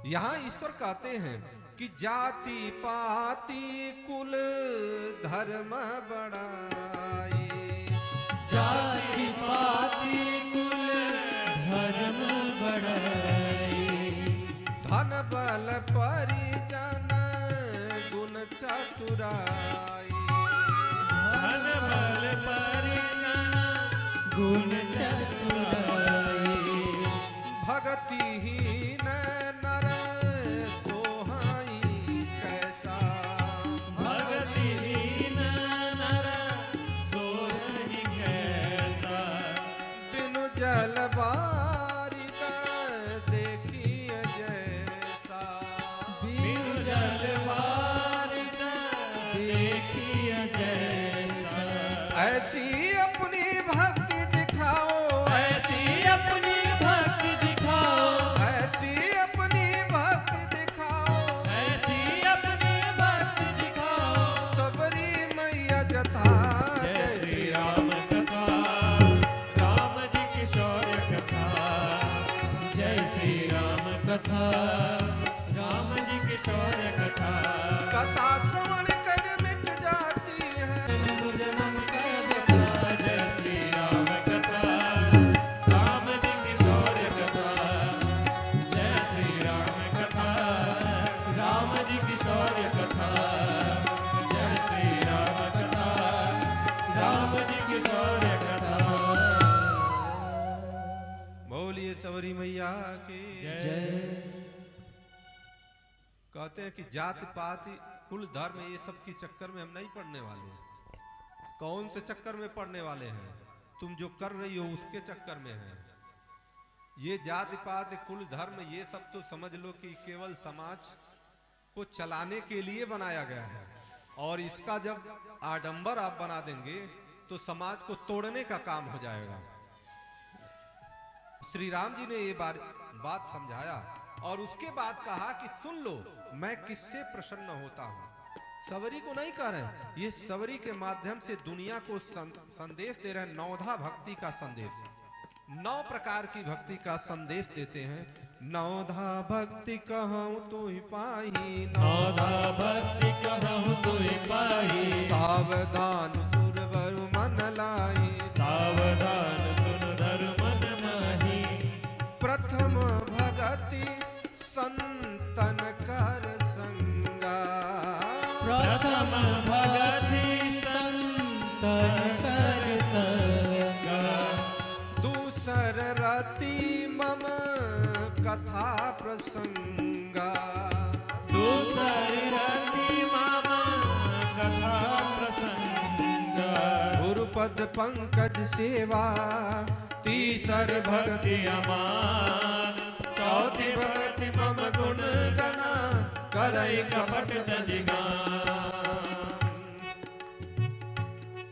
यहाँ ईश्वर कहते हैं कि जाति पाति कुल धर्म बढ़ाई, जाति पाति कुल धर्म बढ़ाई, धन बल परिजन गुण चतुराई, धन बल परिजन गुण चतुराई, भगतिहीन नर सोहाई कैसा, भगतिहीन नर सोई कैसा, बिनु जल बारिद देखिए जैसा, बिनु जल बारिद देखिए जैसा, ऐसी अपनी भक्ति दिखाओ, ऐसी अपनी भक्ति दिखाओ, ऐसी अपनी भक्ति दिखाओ, ऐसी अपनी भक्ति दिखाओ, सबरी मैया जथा जय श्री राम कथा, राम जी की शौर्य कथा, जय श्री राम कथा, राम जी की शौर्य कथा, कथा श्रवण कर मिट जाती है, जन्म जन्म का बता, जय श्री राम कथा, राम जी की शौर्य कथा, जय श्री राम कथा, राम जी की शौर्य कथा, जय श्री राम कथा, राम जी की शौर्य कथा। बोलिए सबरी मैया की जय। कहते हैं कि जाति पाति कुल धर्म ये सब के चक्कर में हम नहीं पड़ने वाले। कौन से चक्कर में पड़ने वाले हैं? तुम जो कर रही हो उसके चक्कर में है। ये जाति पाति कुल धर्म ये सब तो समझ लो कि केवल समाज को चलाने के लिए बनाया गया है, और इसका जब आडंबर आप बना देंगे तो समाज को तोड़ने का काम हो जाएगा। श्री राम जी ने ये बात समझाया और उसके बाद कहा कि सुन लो मैं किससे प्रसन्न होता हूं। सबरी को नहीं कह रहे, ये सबरी के माध्यम से दुनिया को संदेश दे रहे हैं। नौधा भक्ति का संदेश, 9 प्रकार की भक्ति का संदेश देते हैं। नौधा भक्ति कहूं तू ही पाही, नौधा भक्ति कहूं तू ही पाही, सावधान सुरवर मन लाई, सावधान सुन धर मन माही, प्रथम भगति संतन कर संगा, प्रथम भगति संतन कर संगा, दूसर रति मम कथा प्रसंगा, दूसर रति मम कथा प्रसंगा, गुरुपद पंकज सेवा, तीसर भक्ति अमान, चौथी भक्ति मम गुण गना, करई कपट तजिगान।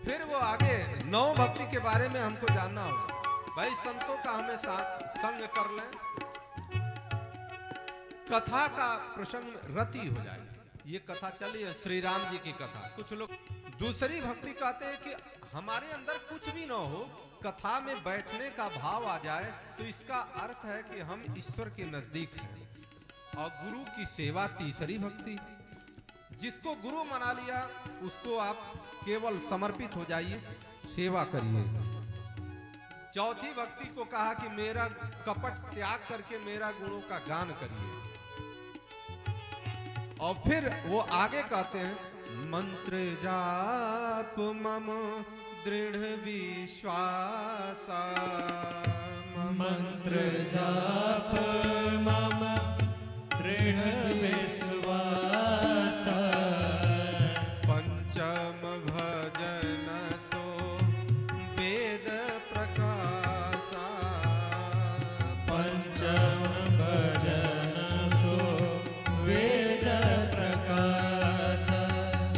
फिर वो आगे 9 भक्ति के बारे में हमको जानना होगा। भाई संतों का हमें संग कर लें, कथा का प्रसंग रति हो जाए। ये कथा चली है श्री राम जी की कथा। कुछ लोग दूसरी भक्ति कहते हैं कि हमारे अंदर कुछ भी ना हो, कथा में बैठने का भाव आ जाए तो इसका अर्थ है कि हम ईश्वर के नजदीक हैं। और गुरु की सेवा तीसरी भक्ति। जिसको गुरु मना लिया उसको आप केवल समर्पित हो जाइए, सेवा करिए। चौथी भक्ति को कहा कि मेरा कपट त्याग करके मेरा गुणों का गान करिए। और फिर वो आगे कहते हैं, मंत्र जाप मम दृढ़ विश्वास, मंत्र जाप मम दृढ़ विश्वास, पंचम भजन सो वेद प्रकाश, पंचम भजन सो वेद प्रकाश,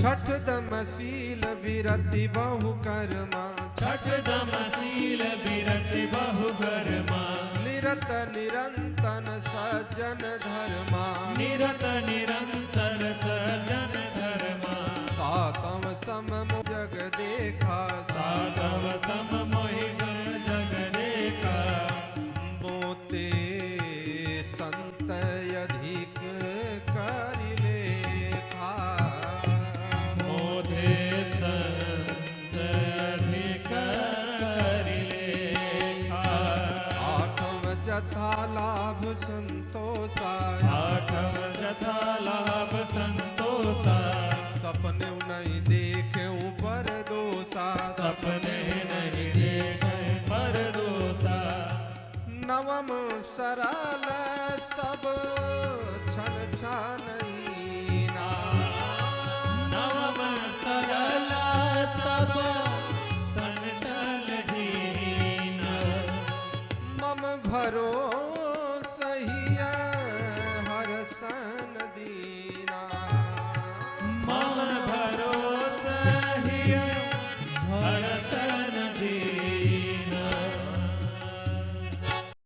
छठ दमशील विरति बहु कर्मा, छठ दमशील विरति बहु कर्मा, निरत निरंतन सज्जन धर्मा, निरत निरंतर सज्जन धर्मा, सातम सम जग देखा, सातव सम मोहि जग देखा, मोते संत अधिक संतोषा, आठव जथा लाभ संतोषा, सपने नहीं देखे पर दोषा, सपने नहीं देखे पर दोषा, नवम सरल सब